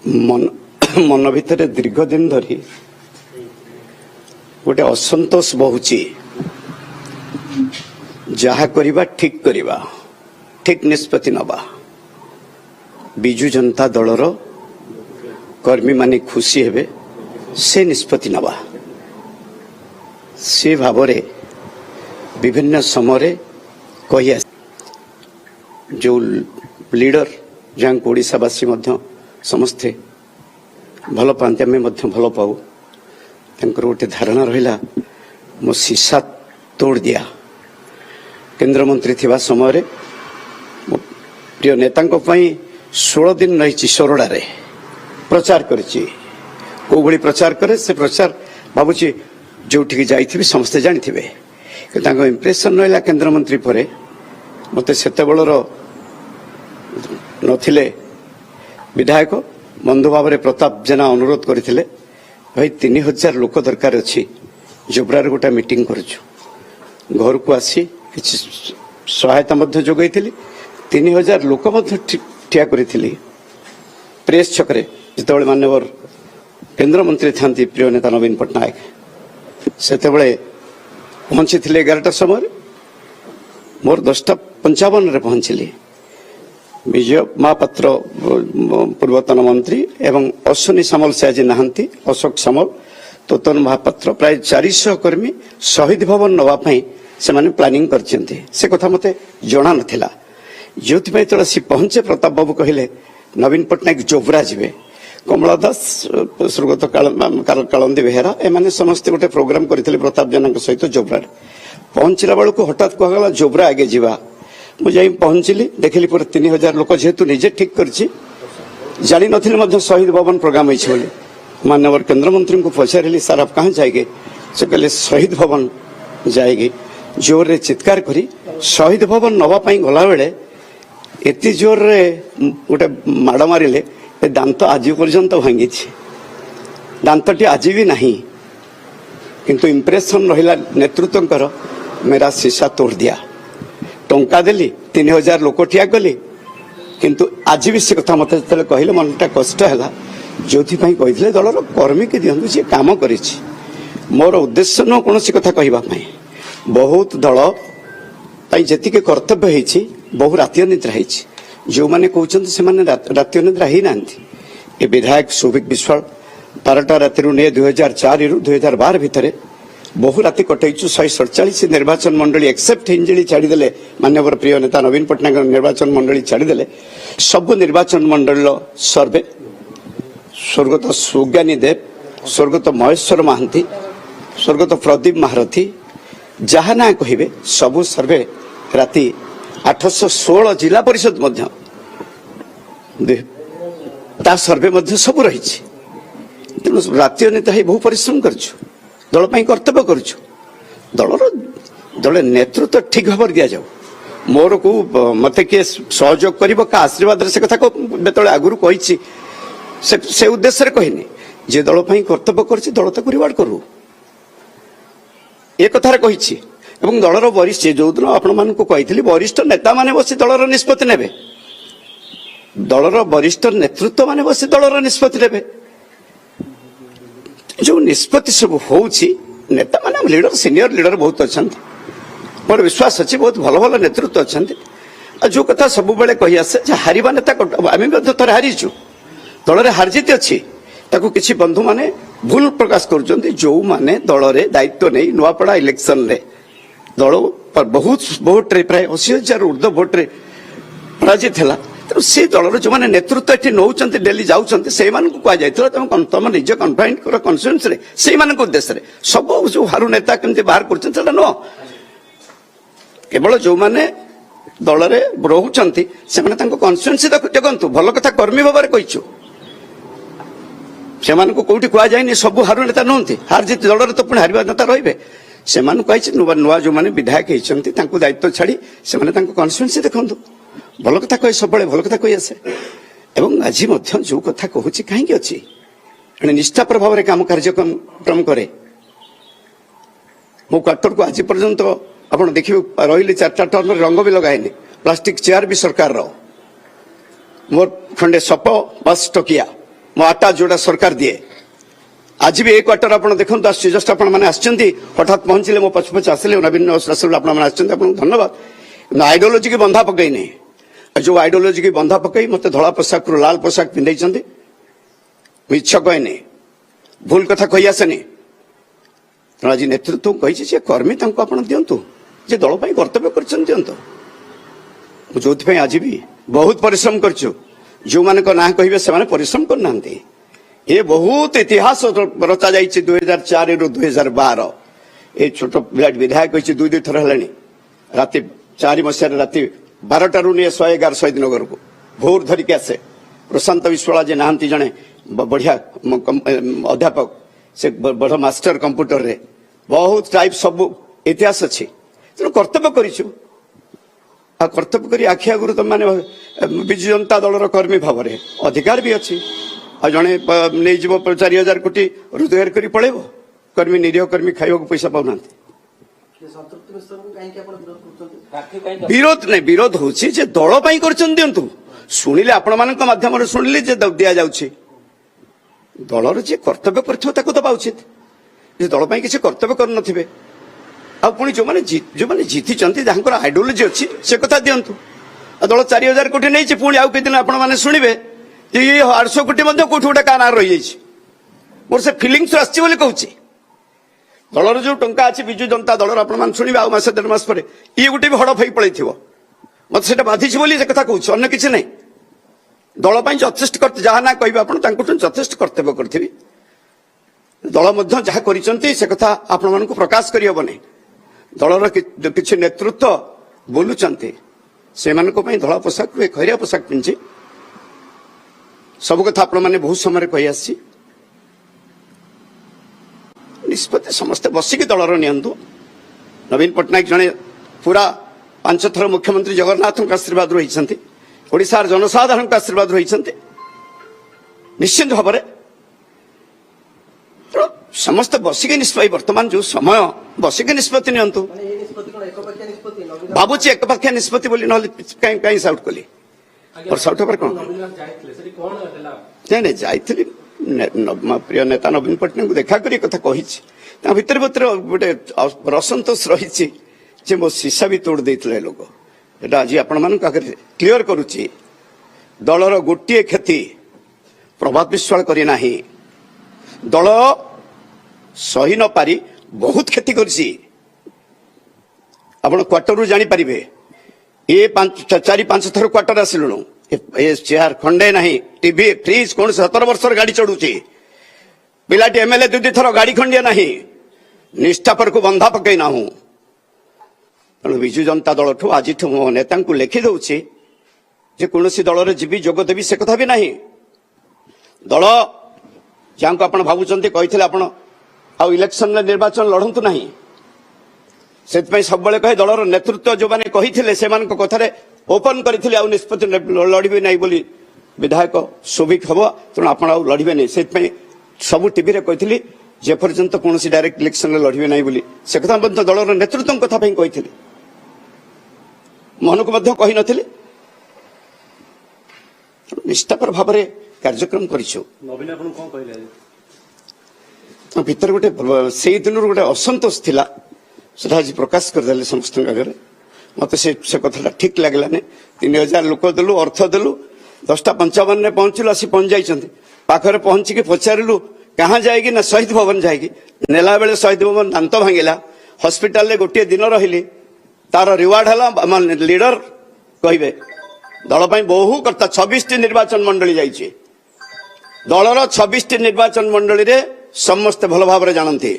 मन मन भितर दीर्घ दिन धरी गोटे असंतोष बहुची जहा करिबा ठीक निष्पत्ति नबा बिजु जनता दलर कर्मी माने खुशी हेबे से निष्पत्ति नबा से भावरे विभिन्न समय कही जो लीडर जहाँ ओडिशावासी समस्ते भल पाते आम भल पाऊ गोटे धारणा रहा मो शीशा तोड़ दिया केंद्र मंत्री थिबा समय प्रिय नेता 16 दिन रही सोरडारे प्रचार करी प्रचार करे से प्रचार भावुची जो जाइथिबे समस्ते जानिथिबे कि तांको इंप्रेशन रहा केंद्र मंत्री पर मते सेते बळर नथिले विधायक बंधु भाव प्रताप जेना अनुरोध करथिले भाई 3000 लोक दरकार अछि जोब्रार गोटा मीटिंग करछु घर को आसी किछि सहायता मध्य जोगैथिली 3000 लोक मध्य ठिया करिथिली प्रेस छकरे जेतेबेले मान्यवर केंद्र मंत्री थांती प्रिय नेता नवीन पट्टनायक सेतेबेले पहुंची 11टा समय मोर 10:55 रे पहुंचली विजय महापात्र पूर्वतन मंत्री एवं अश्विनी सामल से आज नहांती अशोक सामल तोतन महापात्र प्राय 400 कर्मी शहीद भवन नवाई से माने प्लानिंग करछन्ते से कथा मते जणा नथिला जोथि पय तळ सी पहुंचे प्रताप बाबू कहिले नवीन पट्टनायक जोब्रा जिवे कमला दास स्वर्गत कालंदी बेहेरा एमाने समस्त गोटे प्रोग्राम करथिले प्रताप जनक सहित जोब्रा पहुंचला बेलू हठात कहला जोब्रा आगे जीवा मुझे पहुंचली देखली पर 3000 लोक जेहेतु निजे ठीक करछि जानी नथिले मध्य शहीद भवन प्रोग्राम होइछि बोली माननीय केंद्र मंत्री को पचारिली सर आप कहाँ जाएंगे से कहले शहीद भवन जाएगी जोर रे चित्कार करी शहीद भवन नवाई गला बेले एति जोर रे गोटे माड़ मारे दांत आज पर्यंत भांगी दांतटी आज भी नहीं किंतु इंप्रेशन रहा नेतृत्व मेरा शीशा तोड़ दिया टंका देली 3000 लोक ठिया कली किंतु आज भी से कथा मत कहले मनटा कष्ट है जो कही दलर कर्मी के दिंतु जी कम कर मोर उद्देश्य न कौन कथा कहवाई बहुत दल जी कर्तव्य होती बहु राति अनिद्रा जो मैंने कहते से राति अनिद्रा ही ना ये विधायक सौभिक विश्वाल 12टा राति 2004 रु 2012 भितर बहु राति कटैचु 147 निर्वाचन मंडली एक्सेप्ट हिंजली छाड़ीदे मान्यवर प्रिय नेता नवीन पट्टनायक निर्वाचन मंडली छाड़ीदे सब निर्वाचन मंडल सर्वे स्वर्गत सुज्ञानी देव स्वर्गत महेश्वर महांती स्वर्गत प्रदीप महारथी जहा ना कहे सबु सर्वे राति 816 जिला परिषद सर्वे सब रही तेणु राति अनिता बहु परिश्रम करूँ दल कर्तव्य करुछु दल नेतृत्व ठीक भाव दि जाऊ मोर को मत किए सहयोग कर आशीर्वाद से कथा बेत आगुरी कही से उद्देश्य कहनी जे दल कर्तव्य कर दल ताक रिवार्ड करू ए कथार कही दलर वरिष्ठ जो दिन आपण कही वरिष्ठ नेता माने बसी दलर निष्पत्ति नेबे दलर वरिष्ठ नेतृत्व माने बसी दलर निष्पत्ति नेबे जो निष्पत्ति सब होउछि नेता माने लीडर सीनियर लीडर बहुत अच्छा मोर विश्वास अच्छी बहुत भल भल नेतृत्व अच्छा जो कथा सब बेले कही आसे हारिबा नेता आम थोड़े हारीचु दल में हारजित अच्छी ताकू किसी बंधु माने भूल प्रकाश कर जो माने दल में दायित्व नहीं नुआपड़ा इलेक्शन रे दल पर बहुत भोट रे प्राय 80,000 ऊर्ध भोट रे पराजित है तेणु से दलर जो मैंने नेतृत्व ये नौ डेली जाऊँच से तुम तुम निज कन्फाइंड कर कन्स्टिट्यूएंस रे से उद्देश्य सब जो हारू नेता केमती बाहर कर नुह केवल जो मैंने दल में रोचंती से कन्स्टिट्यूएंसी देखु भल कथा कर्मी भाव में कहीचु से कौटी कहुए सब हारू नेता नुहति हार जीत दल तो पुणी हारिबा नेता रे से नुआ जो मैंने विधायक होती दायित्व छाड़ी से कन्स्टिट्यूएंसी देखु भल कथा कहे सब भल कथा कही आसे एवं आज जो कथा कहूँ कहीं अच्छी निष्ठा प्रभाव में काम कार्यक्रम करे मो क्वार्टर को आज पर्यंत आप देखिए रही 4टा टर्म रंग भी लगाए प्लास्टिक चेयर भी सरकार मोर खंडे सप बस टकिया मो आटा जोड़ा सरकार दिए आज भी एक क्वार्टर आप देखो जस्ट आप हठात पहुंचले मो पछ पछ आसिले नवीन आप धन्यवाद आइडियोलोजी की बंधा पकई नहीं जो आइडियोलोजी की बंधा पकई मत धला पोशाक लाल पोशाक पिंधे मिछ कहे नहीं भूल कथा कही आसेनी आज नेतृत्व कही कर्मी आप दिंतु जे दल कर्तव्य कर जो आज भी बहुत परिश्रम कर जो मान ना कहे से परिश्रम करना ये बहुत इतिहास रचा जाइए 2004 रु 2012 ये छोट विधायक दुई दुई थर है राति 4 मसीह राति 12 रू नहीं 111 शहीद नगर को भोर धरिक आसे प्रशांत विश्वाला जे नहांती जने बढ़िया अध्यापक से बड़ मास्टर कंप्यूटर रे बहुत टाइप सब इतिहास अच्छी तेणु कर्तव्य करूँ कर्तव्य कर आखि आगुरी तुम मैंने विजु जनता दल कर्मी भाव में अधिकार भी अच्छी आ जड़े नहीं 4000 कोटी रोजगार कर पड़ेब कर्मी निरीह कर्मी खाइबा पैसा पाऊना विरोध नहीं विरोध हूँ दल दिंतु शुणिले आपण माध्यम शुणिले दि जाऊँगी दलर जी कर्तव्य करवा उचित दल किसी कर्तव्य कर पुणी जो मैंने जीति जहाँ आइडियोलोजी अच्छी से कथा दिंतु दल 4000 कोटी नहीं पुणी आउ दिन आपने शुणवे ये 800 कोटी कौट गोटे का ना रही मोर से फिलिंग्स आसी कहूँ दलर जो टंका अच्छी विजु जनता दलर आप शुणवे आउ मास 1.5 मास पर ये गोटे भी हड़प हो पड़े मत से बाधि से कथा कहूँ अन्न किसी ना दल जथेष कर जहाँ ना कहे आप जथेष कर्तव्य करी दल जहाँ कर कथा आपण प्रकाश करहबनी दलर किसी नेतृत्व बोलुंट से धला पोशाक खैरिया पोशाक पिंधि सब कथा आपण मैंने बहुत समय कही आसी निष्पत्ति समस्ते बसिक दलर नियंतु नवीन पट्टनायक जड़े पूरा 5 थर मुख्यमंत्री जगन्नाथ आशीर्वाद रही ओडिशार जनसाधारण आशीर्वाद रही निश्चित भाव में समस्त बसिक निष्पत्ति वर्तमान जो समय बसिक निष्पत्ति नियंतु भावुची एकपाखिया निष्पत्ति बोली कहीं साउट कली और साउट पर कौन नहीं जाइए प्रिय नेता नवीन पट्टनायक देखा कर कथा कही भितर भितर गोटे असंतोष रही मो शीशा भी तोड़ देते लोग एटा आज आपण क्लीयर करुच्ची दलर गोटे क्षति प्रभात विश्वाल करना दल सही न पारी बहुत क्षति करी आपण क्वार्टर जापर ये 4-5 थर क्वार्टर आसिलुणु चेयर खंडे ना टीवी फ्रिज कौन 17 वर्ष गाड़ी चढ़ुची पिलाटी एमएलए 2 थर गाड़ी खंडिया ना निष्ठापर को बंधा पकई ना तेणु विजु जनता दल ठू आज मो नेता लिखि दौची कौन दल जीवी जोग देवी से कथा भी ना दल जहाँ को आप भावुंट कही आप इलेक्शन निर्वाचन लड़ू ना से सब कहे दलर नेतृत्व जो मैंने कही से कथार ओपन करते निष्पत्ति लड़े ना बोली विधायक शोभिक हम तेणु आप लड़े नहीं से सब टीवी कही जेपर्यंत कौन डायरेक्ट इलेक्शन लड़े ना बोली से कथा दलर नेतृत्व कथा कही मन को कही नी निष्ठापर भाव में कार्यक्रम कर गोटे से दिन गोटे असंतोष थिला से आज प्रकाश करदे समस्त आगे मत से कथा ठीक लगलानी 3000 लोक देलु अर्थ देलु 10:55 ने पहुंचलु आसी पहुंच जाइछन्ति पाखरे पहुंची पचारू कहाँ जाएगी ना शहीद भवन जाएगी नेला बेले शहीद भवन दांत भांगिला हॉस्पिटल गोटे दिन रही तार रिवार्ड है लीडर कहे दल बहु कर्ता 26 निर्वाचन मंडली जाइए दलर 26 निर्वाचन मंडली रे समस्ते भल भाव जानते